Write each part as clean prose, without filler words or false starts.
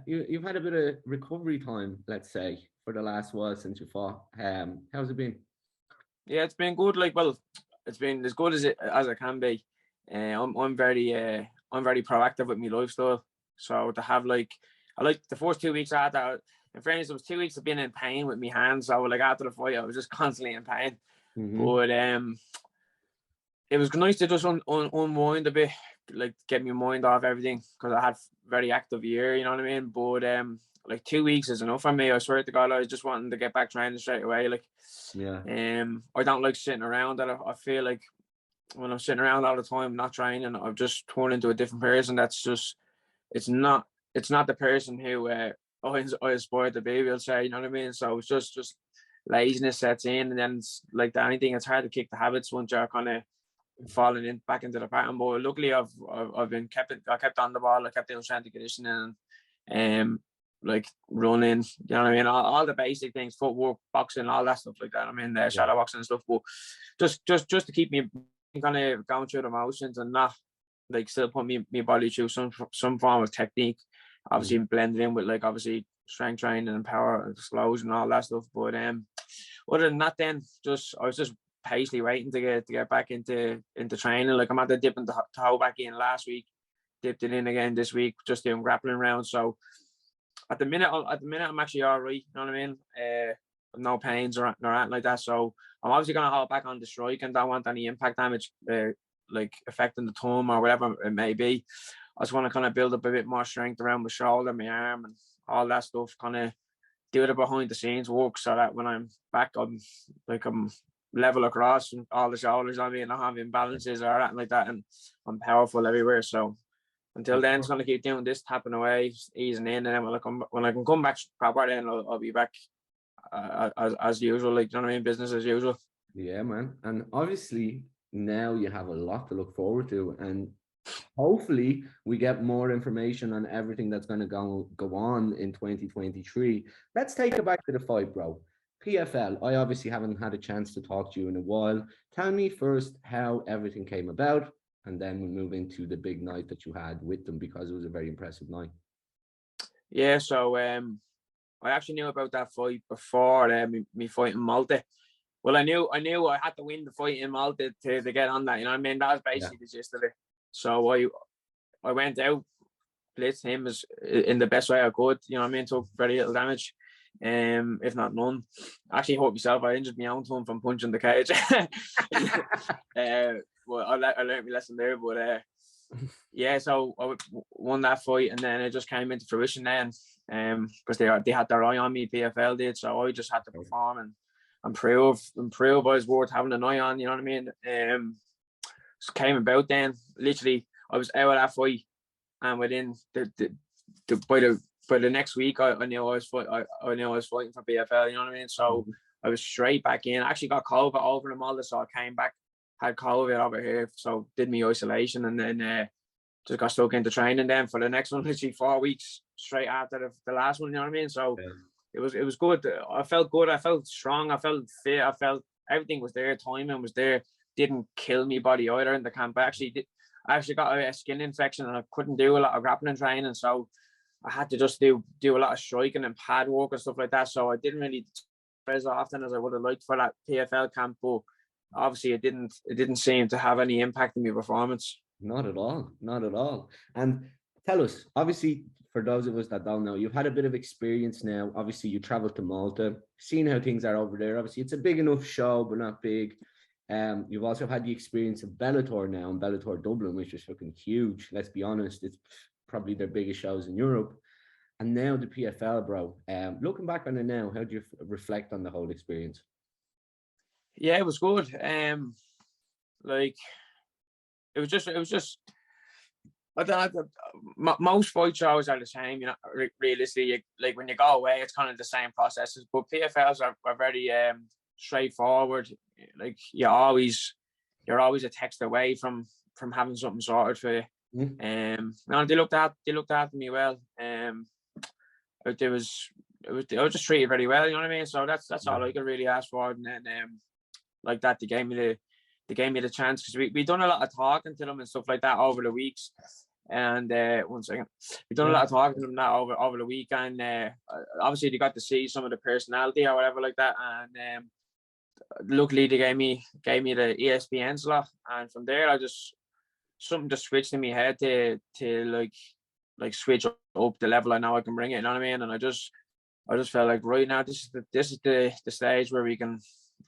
you've had a bit of recovery time, let's say, for the last while since you fought. How's it been? Yeah, it's been good. Like, well, it's been as good as it can be. I'm very proactive with my lifestyle. So to have like, I like the first 2 weeks I had that. In fairness, it was 2 weeks of being in pain with my hands. So like after the fight, I was just constantly in pain. Mm-hmm. But it was nice to just unwind a bit, like get my mind off everything because I had very active year. You know what I mean? But like 2 weeks is enough for me. I swear to God, I was just wanting to get back training straight away. Like, Yeah. I don't like sitting around. That I feel like when I'm sitting around all the time not training, I've just turned into a different person. That's just it's not the person who I aspire to be. We'll say, you know what I mean. So it's just laziness sets in, and then it's like anything. It's hard to kick the habits once you're kind of falling in back into the pattern. But luckily, I've been I kept on the ball. I kept doing strength and conditioning, and like running. You know what I mean? All the basic things, footwork, boxing, all that stuff like that. I mean, shadow boxing and stuff. But just to keep me kind of going through the motions and not like still put me body through some form of technique. Obviously blended in with like obviously strength training and power explosion and all that stuff. But other than that, then I was just patiently waiting to get back into training. Like I'm at the dipping the toe back in last week, dipped it in again this week, just doing grappling rounds. So at the minute I'm actually all right. You know what I mean? No pains or anything like that. So I'm obviously gonna hold back on the strike and don't want any impact damage, like affecting the thumb or whatever it may be. I just want to kind of build up a bit more strength around my shoulder, my arm, and all that stuff. Kind of do the behind the scenes work so that when I'm back, I'm level across and all the shoulders on me and not having imbalances or anything like that, and I'm powerful everywhere. So until then, it's going to keep doing this, tapping away, easing in, and then when I can come back proper, then I'll be back as usual, like, you know what I mean, business as usual. Yeah, man. And obviously now you have a lot to look forward to, and hopefully we get more information on everything that's going to go on in 2023. Let's take it back to the fight, bro. PFL. I obviously haven't had a chance to talk to you in a while. Tell me first how everything came about, and then we'll move into the big night that you had with them, because it was a very impressive night. Yeah, so I actually knew about that fight before me fight in Malta. Well, I knew I had to win the fight in Malta to get on that. You know what I mean? That was basically the gist of it. So I went out, blitzed him as in the best way I could. You know what I mean? Took very little damage, if not none. Actually hurt myself. I injured my own thumb from punching the cage. Well, I learned my lesson there. But yeah, so I won that fight, and then it just came into fruition then. Because they had their eye on me, PFL did. So I just had to perform and prove I was worth having an eye on. You know what I mean? Just came about then. Literally, I was out of that fight, and within by the next week, I knew I was fighting for PFL. You know what I mean? So I was straight back in. I actually got COVID over in Malta, so I came back, had COVID over here, so did me isolation, and then just got stuck into training. Then for the next one, literally 4 weeks straight after the last one. You know what I mean? So it was good. I felt good. I felt strong. I felt fit. I felt everything was there. Timing was there. Didn't kill me body either in the camp. I actually got a skin infection and I couldn't do a lot of grappling training, so I had to just do a lot of striking and pad work and stuff like that. So I didn't really as often as I would have liked for that PFL camp, but obviously it didn't seem to have any impact on my performance. Not at all. Not at all. And tell us, obviously, for those of us that don't know, you've had a bit of experience now. Obviously, you traveled to Malta, seen how things are over there. Obviously, it's a big enough show, but not big. You've also had the experience of Bellator now, and Bellator Dublin, which is fucking huge. Let's be honest, it's probably their biggest shows in Europe. And now the PFL, bro. Looking back on it now, how do you reflect on the whole experience? Yeah, it was good. Like it was just. I don't know, most fight shows are the same, you know. Realistically, like when you go away, it's kind of the same processes. But PFLs are very straightforward. Like you're always a text away from having something sorted for you. No, they looked after me well. I was just treated very well. You know what I mean? So that's all I could really ask for. And then like that, they gave me the chance, because we done a lot of talking to them and stuff like that over the weeks. And 1 second, we've done a lot of talking to them now over the weekend. Obviously, they got to see some of the personality or whatever like that, and luckily they gave me the ESPN slot, and from there something just switched in my head to like switch up the level I know I can bring it. You know what I mean? And I just felt like right now this is the stage where we can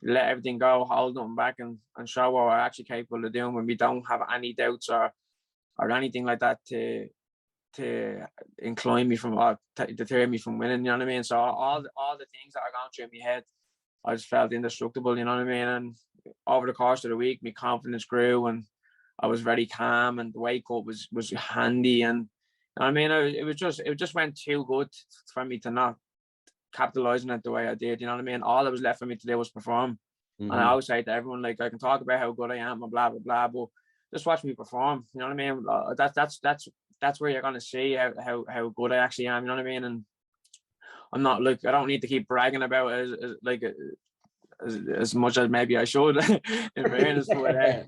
let everything go, hold nothing back, and show what we're actually capable of doing when we don't have any doubts or anything like that to incline me from or deter me from winning. You know what I mean? So all the things that are going through my head, I just felt indestructible. You know what I mean? And over the course of the week, my confidence grew, and I was very calm, and the wake up was handy. And you know what I mean, it just went too good for me to not capitalize on it the way I did. You know what I mean? All that was left for me to do was perform. And I always say to everyone, like, I can talk about how good I am and blah blah blah, but just watch me perform. You know what I mean? That's where you're gonna see how good I actually am. You know what I mean? And I'm not like, I don't need to keep bragging about it as much as maybe I should in fairness. Well,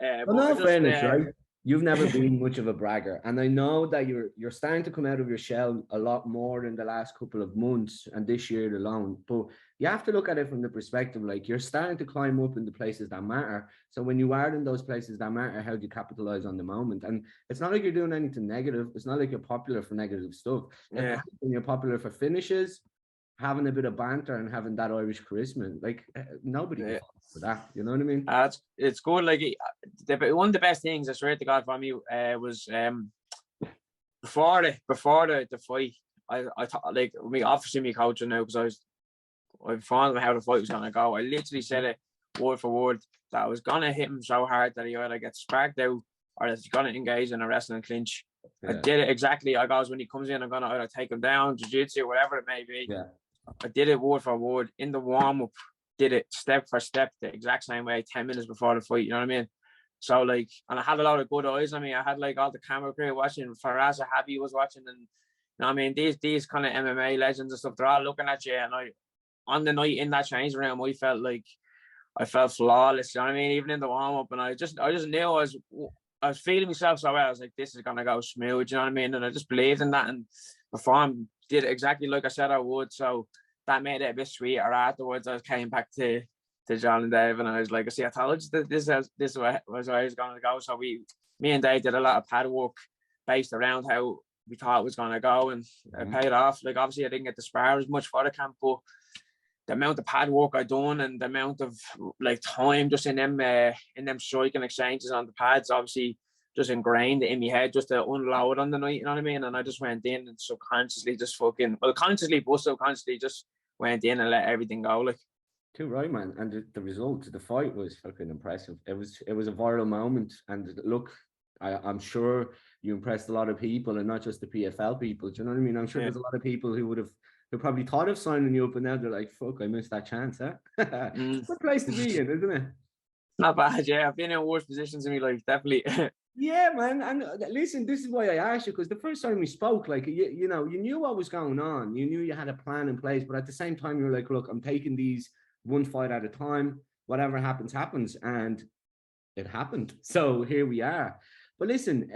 But no, just fairness, right? You've never been much of a bragger, and I know that you're starting to come out of your shell a lot more in the last couple of months and this year alone. But you have to look at it from the perspective, like, you're starting to climb up in the places that matter. So when you are in those places that matter, how do you capitalize on the moment? And it's not like you're doing anything negative. It's not like you're popular for negative stuff. Yeah. When you're popular for finishes, having a bit of banter and having that Irish charisma, like, nobody can fall for that. You know what I mean? It's good. Like, one of the best things I swear to God for me was before the fight. I thought, like, me obviously me coaching now, because I informed him how the fight was gonna go. I literally said it word for word that I was gonna hit him so hard that he either get sparked out or that he's gonna engage in a wrestling clinch. Yeah. I did it exactly. I goes, when he comes in, I'm gonna either take him down, jiu-jitsu, whatever it may be. Yeah. I did it word for word in the warm-up, did it step for step the exact same way 10 minutes before the fight. You know what I mean? So, like, and I had a lot of good eyes on me. I had, like, all the camera crew watching. Faraz Habi was watching, and you know what I mean, these kind of MMA legends and stuff, they're all looking at you. And on the night in that change room, I felt flawless. You know what I mean? Even in the warm-up, and I just knew I was feeling myself so well. I was like, this is gonna go smooth. You know what I mean? And I just believed in that and performed, did it exactly like I said I would. So that made it a bit sweeter afterwards. I came back to John and Dave, and I was like, I see, I told you that this was where I was going to go. So me and Dave did a lot of pad work based around how we thought it was going to go, and it paid off. Like, obviously I didn't get to spar as much for the camp, but the amount of pad work I done and the amount of, like, time just in them striking exchanges on the pads, obviously just ingrained in my head just to unload on the night. You know what I mean? And I just went in and subconsciously just consciously but subconsciously just went in and let everything go. Like, too right, man. And the result, the fight was fucking impressive. It was a viral moment, and look, I'm sure you impressed a lot of people, and not just the PFL people. Do you know what I mean? I'm sure there's a lot of people who probably thought of signing you up, and now they're like, fuck, I missed that chance, huh? Good place to be in, isn't it? Not bad, yeah. I've been in worse positions in my life, definitely. Yeah, man. And listen, this is why I asked you, because the first time we spoke, like, you know, you knew what was going on. You knew you had a plan in place, but at the same time, you're like, look, I'm taking these one fight at a time. Whatever happens, happens. And it happened. So here we are. But listen,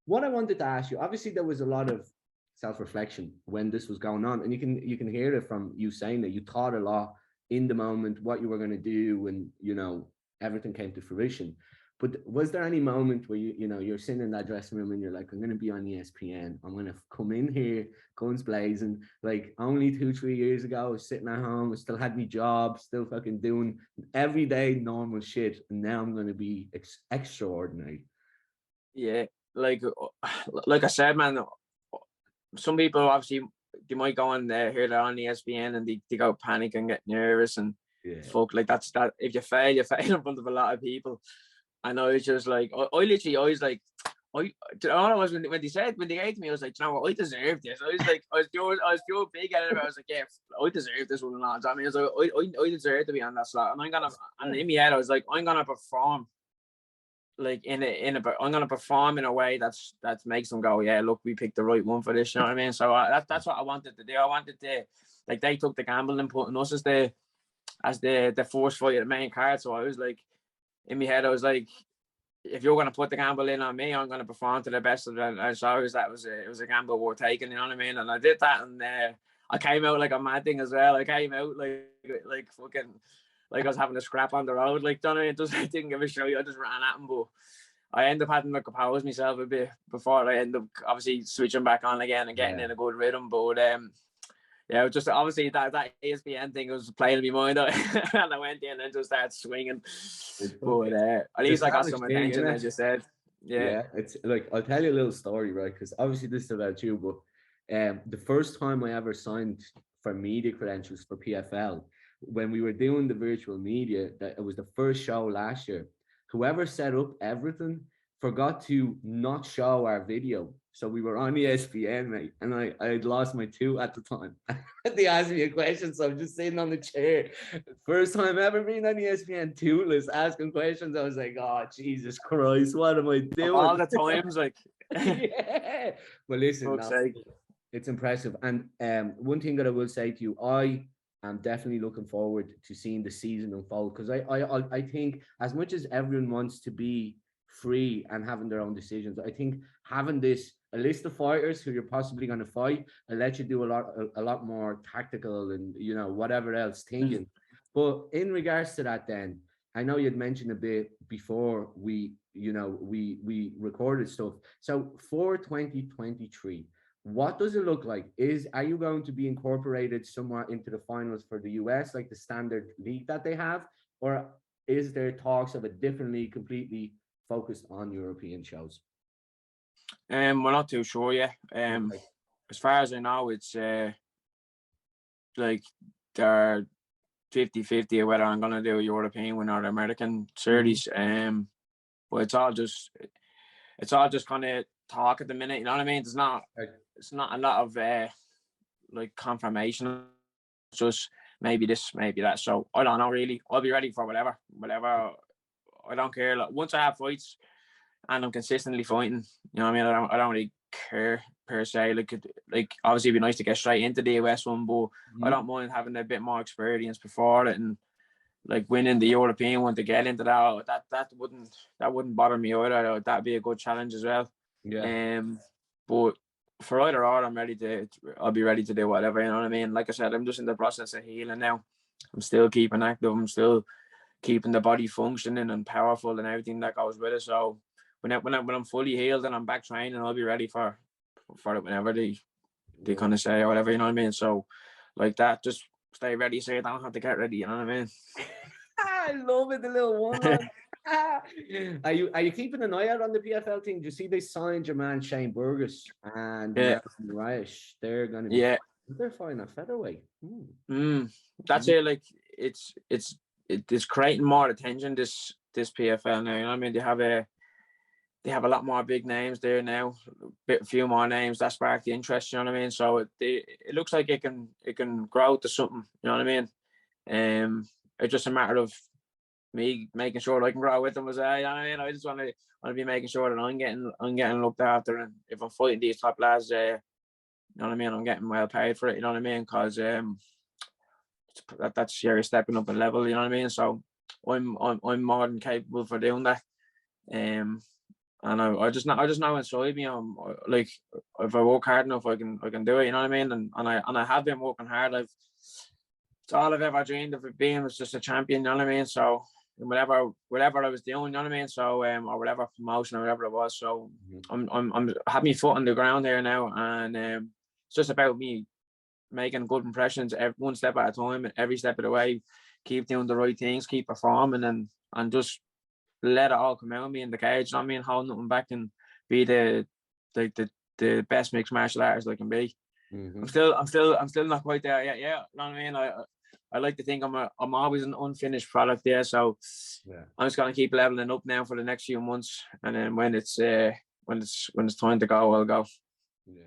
what I wanted to ask you, obviously there was a lot of self-reflection when this was going on, and you can hear it from you saying that you thought a lot in the moment what you were going to do when, you know, everything came to fruition. But was there any moment where you're sitting in that dressing room and you're like, I'm going to be on ESPN. I'm going to come in here, guns blazing. Like, only 2-3 years ago, I was sitting at home, I still had my job, still fucking doing everyday normal shit. And now I'm going to be extraordinary. Yeah, like I said, man, some people obviously, they might go on there, hear they're on ESPN, and they go panic and get nervous and fuck, like, that's that. If you fail in front of a lot of people. And I was just like, I was like, when they gave to me, I was like, you know what, I deserve this. I was like, I was doing big at it. I was like, yeah, I deserve this one. I mean, I was like, I deserve to be on that slot. And in my head, I was like, I'm gonna perform, like, I'm gonna perform in a way that makes them go, yeah, look, we picked the right one for this. You know what I mean? So that's what I wanted to do. I wanted to, like, they took the gamble and putting us as the first fight at the main card. So I was like, in my head, I was like, if you're going to put the gamble in on me, I'm going to perform to the best of it. And so it was a gamble worth taking, you know what I mean? And I did that, and I came out like a mad thing as well. I came out like fucking, like I was having a scrap on the road. Like, don't know, I didn't give a shit. I just ran at him, but I ended up having to compose myself a bit before I ended up obviously switching back on again and getting in a good rhythm. But yeah, just obviously that ESPN thing was playing in my mind, and I went in and just started swinging. But at least I got some attention, as you said. Yeah, it's like, I'll tell you a little story, right? Because obviously this is about you, but the first time I ever signed for media credentials for PFL, when we were doing the virtual media, that it was the first show last year. Whoever set up everything forgot to not show our video. So we were on ESPN, mate, and I had lost my two at the time. They asked me a question, so I'm just sitting on the chair. First time ever being on ESPN tooless, asking questions. I was like, oh, Jesus Christ, what am I doing? All the times, like. Yeah. Well, listen, it's impressive. And one thing that I will say to you, I am definitely looking forward to seeing the season unfold, because I think as much as everyone wants to be free and having their own decisions, I think having a list of fighters who you're possibly going to fight will let you do a lot more tactical and, you know, whatever else thinking. But in regards to that, then I know you'd mentioned a bit before we recorded stuff. So for 2023, what does it look like? Are you going to be incorporated somewhere into the finals for the US, like the standard league that they have, or is there talks of a different league completely focused on European shows? We're not too sure yet. As far as I know, it's like they're 50-50 whether I'm gonna do a European one or the American series. But it's all just kind of talk at the minute. You know what I mean? It's not a lot of like confirmation. It's just maybe this, maybe that. So I don't know really. I'll be ready for whatever. I don't care. Like, once I have fights and I'm consistently fighting, you know what I mean? I don't really care per se. Like obviously it'd be nice to get straight into the US one, but I don't mind having a bit more experience before it, and like winning the European one to get into that wouldn't bother me either. That'd be a good challenge as well. Yeah. But for either or, I'll be ready to do whatever, you know what I mean? Like I said, I'm just in the process of healing now. I'm still keeping active. I'm still keeping the body functioning and powerful and everything that goes with it. So when I'm fully healed and I'm back training, I'll be ready for it whenever they kind of say or whatever, you know what I mean? So like that, just stay ready so you don't have to get ready, you know what I mean? I love it, the little one. Are you keeping an eye out on the PFL thing? Do you see they signed your man Shane Burgess and Raish? They're going to be they're fighting at featherweight. That's it. Like it's creating more attention, this PFL now. You know what I mean? They have a lot more big names there now, a few more names that spark the interest. You know what I mean? So it looks like it can grow to something. You know what I mean? It's just a matter of me making sure that I can grow with them as well. You know what I mean? I just want to be making sure that I'm getting looked after, and if I'm fighting these top lads, you know what I mean, I'm getting well paid for it. You know what I mean? Because that's you're stepping up a level. You know what I mean? So I'm more than capable for doing that. And I just know inside me, I'm like, if I work hard enough, I can do it. You know what I mean? And I have been working hard. It's all I've ever dreamed of being, was just a champion. You know what I mean? So whatever I was doing, you know what I mean? So or whatever promotion or whatever it was. So I'm have my foot on the ground here now, and it's just about me making good impressions, one step at a time, every step of the way. Keep doing the right things, keep performing, and just let it all come out of me in the cage. You know what I mean? Hold nothing back and be the best mixed martial artist I can be. I'm still not quite there yet. Yeah, you know what I mean? I like to think I'm always an unfinished product there. So I'm just gonna keep leveling up now for the next few months, and then when it's time to go, I'll go. Yeah.